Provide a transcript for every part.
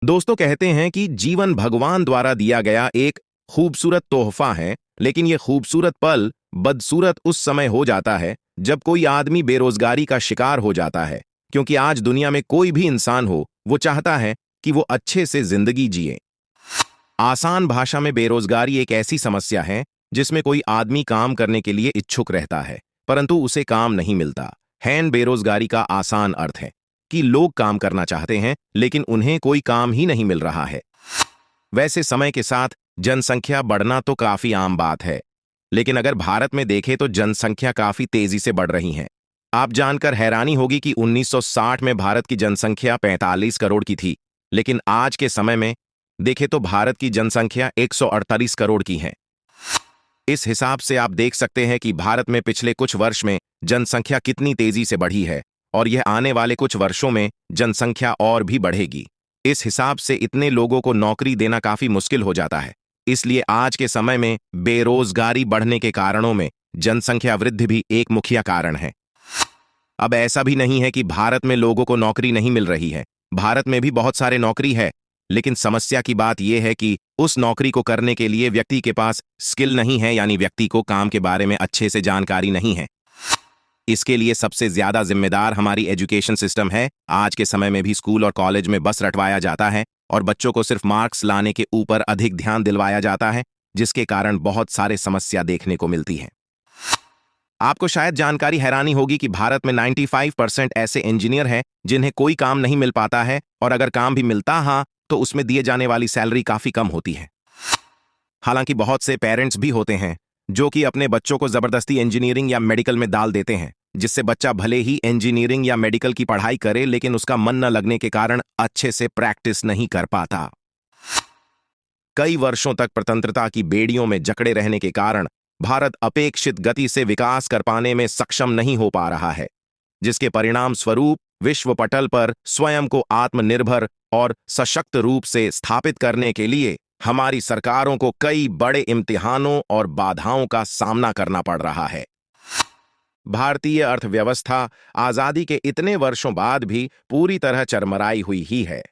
दोस्तों कहते हैं कि जीवन भगवान द्वारा दिया गया एक खूबसूरत तोहफा है, लेकिन यह खूबसूरत पल बदसूरत उस समय हो जाता है जब कोई आदमी बेरोजगारी का शिकार हो जाता है। क्योंकि आज दुनिया में कोई भी इंसान हो, वो चाहता है कि वो अच्छे से जिंदगी जिए। आसान भाषा में बेरोजगारी एक ऐसी समस्या है जिसमें कोई आदमी काम करने के लिए इच्छुक रहता है, परंतु उसे काम नहीं मिलता। हैंड बेरोजगारी का आसान अर्थ है कि लोग काम करना चाहते हैं लेकिन उन्हें कोई काम ही नहीं मिल रहा है। वैसे समय के साथ जनसंख्या बढ़ना तो काफी आम बात है, लेकिन अगर भारत में देखें तो जनसंख्या काफी तेजी से बढ़ रही है। आप जानकर हैरानी होगी कि 1960 में भारत की जनसंख्या 45 करोड़ की थी, लेकिन आज के समय में देखें तो भारत की जनसंख्या 148 करोड़ की है। इस हिसाब से आप देख सकते हैं कि भारत में पिछले कुछ वर्ष में जनसंख्या कितनी तेजी से बढ़ी है और यह आने वाले कुछ वर्षों में जनसंख्या और भी बढ़ेगी। इस हिसाब से इतने लोगों को नौकरी देना काफी मुश्किल हो जाता है। इसलिए आज के समय में बेरोजगारी बढ़ने के कारणों में जनसंख्या वृद्धि भी एक मुख्य कारण है। अब ऐसा भी नहीं है कि भारत में लोगों को नौकरी नहीं मिल रही है। भारत में भी बहुत सारे नौकरी है, लेकिन समस्या की बात यह है कि उस नौकरी को करने के लिए व्यक्ति के पास स्किल नहीं है, यानी व्यक्ति को काम के बारे में अच्छे से जानकारी नहीं है। इसके लिए सबसे ज्यादा जिम्मेदार हमारी एजुकेशन सिस्टम है। आज के समय में भी स्कूल और कॉलेज में बस रटवाया जाता है और बच्चों को सिर्फ मार्क्स लाने के ऊपर अधिक ध्यान दिलवाया जाता है, जिसके कारण बहुत सारे समस्या देखने को मिलती है। आपको शायद जानकारी हैरानी होगी कि भारत में 95% ऐसे इंजीनियर हैं जिन्हें कोई काम नहीं मिल पाता है, और अगर काम भी मिलता हाँ तो उसमें दिए जाने वाली सैलरी काफी कम होती है। हालांकि बहुत से पेरेंट्स भी होते हैं जो कि अपने बच्चों को जबरदस्ती इंजीनियरिंग या मेडिकल में डाल देते हैं, जिससे बच्चा भले ही इंजीनियरिंग या मेडिकल की पढ़ाई करे लेकिन उसका मन न लगने के कारण अच्छे से प्रैक्टिस नहीं कर पाता। कई वर्षों तक स्वतंत्रता की बेड़ियों में जकड़े रहने के कारण भारत अपेक्षित गति से विकास कर पाने में सक्षम नहीं हो पा रहा है, जिसके परिणाम स्वरूप विश्व पटल पर स्वयं को आत्मनिर्भर और सशक्त रूप से स्थापित करने के लिए हमारी सरकारों को कई बड़े इम्तिहानों और बाधाओं का सामना करना पड़ रहा है। भारतीय अर्थव्यवस्था आजादी के इतने वर्षों बाद भी पूरी तरह चरमराई हुई ही है।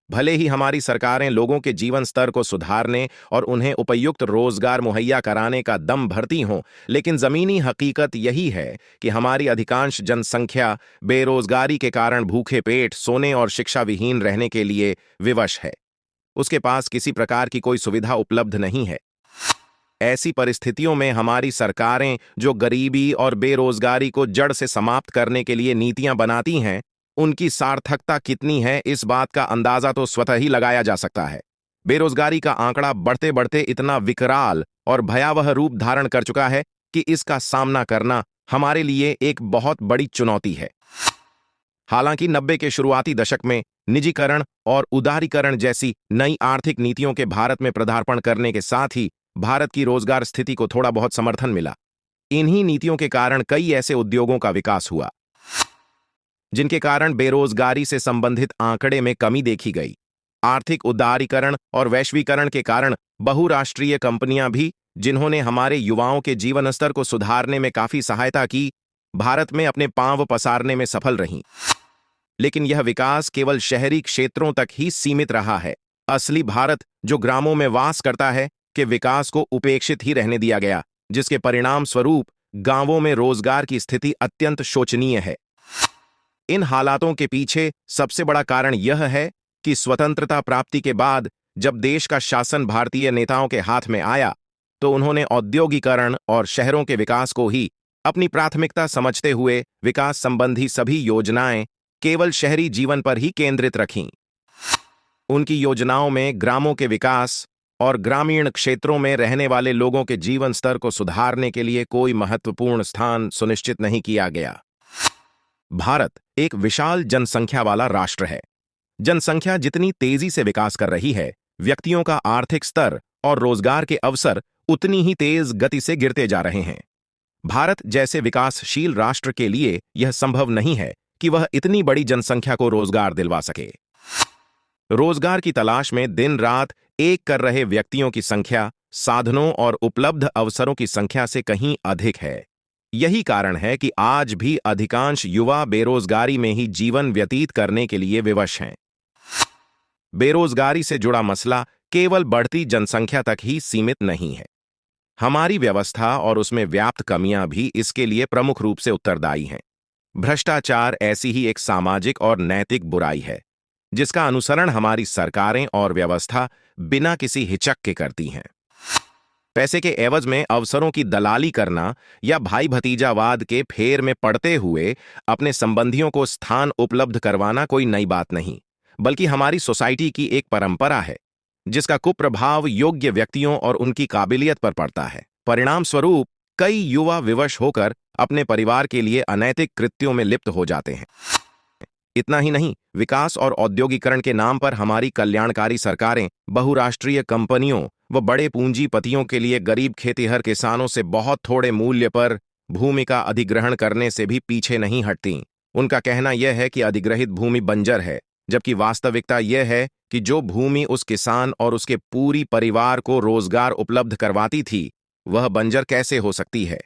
भले ही हमारी सरकारें लोगों के जीवन स्तर को सुधारने और उन्हें उपयुक्त रोजगार मुहैया कराने का दम भरती हों, लेकिन जमीनी हकीकत यही है कि हमारी अधिकांश जनसंख्या बेरोजगारी के कारण भूखे पेट सोने और शिक्षा विहीन रहने के लिए विवश है। उसके पास किसी प्रकार की कोई सुविधा उपलब्ध नहीं है। ऐसी परिस्थितियों में हमारी सरकारें जो गरीबी और बेरोजगारी को जड़ से समाप्त करने के लिए नीतियां बनाती हैं, उनकी सार्थकता कितनी है इस बात का अंदाजा तो स्वतः ही लगाया जा सकता है। बेरोजगारी का आंकड़ा बढ़ते बढ़ते इतना विकराल और भयावह रूप धारण कर चुका है कि इसका सामना करना हमारे लिए एक बहुत बड़ी चुनौती है। हालांकि 90 के शुरुआती दशक में निजीकरण और उदारीकरण जैसी नई आर्थिक नीतियों के भारत में पदार्पण करने के साथ ही भारत की रोजगार स्थिति को थोड़ा बहुत समर्थन मिला। इन्हीं नीतियों के कारण कई ऐसे उद्योगों का विकास हुआ जिनके कारण बेरोजगारी से संबंधित आंकड़े में कमी देखी गई। आर्थिक उदारीकरण और वैश्वीकरण के कारण बहुराष्ट्रीय कंपनियां भी, जिन्होंने हमारे युवाओं के जीवन स्तर को सुधारने में काफी सहायता की, भारत में अपने पांव पसारने में सफल रहीं। लेकिन यह विकास केवल शहरी क्षेत्रों तक ही सीमित रहा है। असली भारत जो ग्रामों में वास करता है के विकास को उपेक्षित ही रहने दिया गया, जिसके परिणाम स्वरूप गांवों में रोजगार की स्थिति अत्यंत शोचनीय है। इन हालातों के पीछे सबसे बड़ा कारण यह है कि स्वतंत्रता प्राप्ति के बाद जब देश का शासन भारतीय नेताओं के हाथ में आया, तो उन्होंने औद्योगिकरण और शहरों के विकास को ही अपनी प्राथमिकता समझते हुए विकास संबंधी सभी योजनाएं केवल शहरी जीवन पर ही केंद्रित रखीं। उनकी योजनाओं में ग्रामों के विकास और ग्रामीण क्षेत्रों में रहने वाले लोगों के जीवन स्तर को सुधारने के लिए कोई महत्वपूर्ण स्थान सुनिश्चित नहीं किया गया। भारत एक विशाल जनसंख्या वाला राष्ट्र है। जनसंख्या जितनी तेजी से विकास कर रही है, व्यक्तियों का आर्थिक स्तर और रोजगार के अवसर उतनी ही तेज गति से गिरते जा रहे हैं। भारत जैसे विकासशील राष्ट्र के लिए यह संभव नहीं है कि वह इतनी बड़ी जनसंख्या को रोजगार दिलवा सके। रोजगार की तलाश में दिन रात एक कर रहे व्यक्तियों की संख्या साधनों और उपलब्ध अवसरों की संख्या से कहीं अधिक है। यही कारण है कि आज भी अधिकांश युवा बेरोजगारी में ही जीवन व्यतीत करने के लिए विवश हैं। बेरोजगारी से जुड़ा मसला केवल बढ़ती जनसंख्या तक ही सीमित नहीं है। हमारी व्यवस्था और उसमें व्याप्त कमियां भी इसके लिए प्रमुख रूप से उत्तरदायी हैं। भ्रष्टाचार ऐसी ही एक सामाजिक और नैतिक बुराई है जिसका अनुसरण हमारी सरकारें और व्यवस्था बिना किसी हिचक के करती हैं। पैसे के एवज में अवसरों की दलाली करना या भाई भतीजावाद के फेर में पड़ते हुए अपने संबंधियों को स्थान उपलब्ध करवाना कोई नई बात नहीं, बल्कि हमारी सोसाइटी की एक परंपरा है जिसका कुप्रभाव योग्य व्यक्तियों और उनकी काबिलियत पर पड़ता है। परिणाम स्वरूप कई युवा विवश होकर अपने परिवार के लिए अनैतिक कृत्यों में लिप्त हो जाते हैं। इतना ही नहीं, विकास और औद्योगिकरण के नाम पर हमारी कल्याणकारी सरकारें बहुराष्ट्रीय कंपनियों व बड़े पूंजीपतियों के लिए गरीब खेतिहर किसानों से बहुत थोड़े मूल्य पर भूमि का अधिग्रहण करने से भी पीछे नहीं हटती। उनका कहना यह है कि अधिग्रहित भूमि बंजर है, जबकि वास्तविकता यह है कि जो भूमि उस किसान और उसके पूरी परिवार को रोजगार उपलब्ध करवाती थी, वह बंजर कैसे हो सकती है।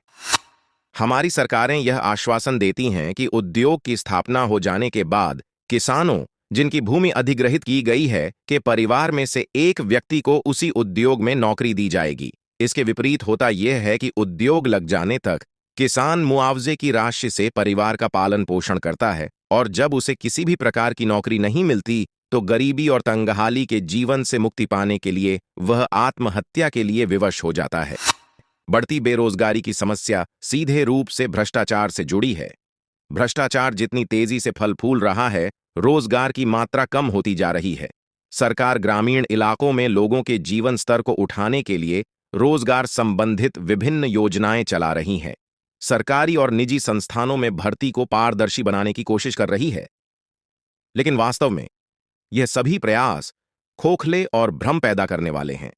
हमारी सरकारें यह आश्वासन देती हैं कि उद्योग की स्थापना हो जाने के बाद किसानों जिनकी भूमि अधिग्रहित की गई है के परिवार में से एक व्यक्ति को उसी उद्योग में नौकरी दी जाएगी। इसके विपरीत होता यह है कि उद्योग लग जाने तक किसान मुआवजे की राशि से परिवार का पालन पोषण करता है और जब उसे किसी भी प्रकार की नौकरी नहीं मिलती तो गरीबी और तंगहाली के जीवन से मुक्ति पाने के लिए वह आत्महत्या के लिए विवश हो जाता है। बढ़ती बेरोजगारी की समस्या सीधे रूप से भ्रष्टाचार से जुड़ी है। भ्रष्टाचार जितनी तेजी से फल फूल रहा है, रोजगार की मात्रा कम होती जा रही है। सरकार ग्रामीण इलाकों में लोगों के जीवन स्तर को उठाने के लिए रोजगार संबंधित विभिन्न योजनाएं चला रही है। सरकारी और निजी संस्थानों में भर्ती को पारदर्शी बनाने की कोशिश कर रही है, लेकिन वास्तव में यह सभी प्रयास खोखले और भ्रम पैदा करने वाले हैं।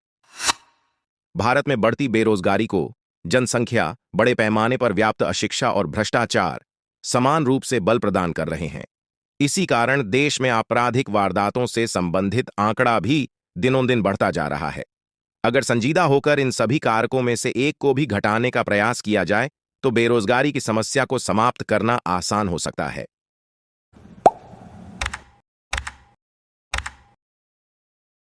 भारत में बढ़ती बेरोजगारी को जनसंख्या, बड़े पैमाने पर व्याप्त अशिक्षा और भ्रष्टाचार समान रूप से बल प्रदान कर रहे हैं। इसी कारण देश में आपराधिक वारदातों से संबंधित आंकड़ा भी दिनों दिन बढ़ता जा रहा है। अगर संजीदा होकर इन सभी कारकों में से एक को भी घटाने का प्रयास किया जाए तो बेरोजगारी की समस्या को समाप्त करना आसान हो सकता है।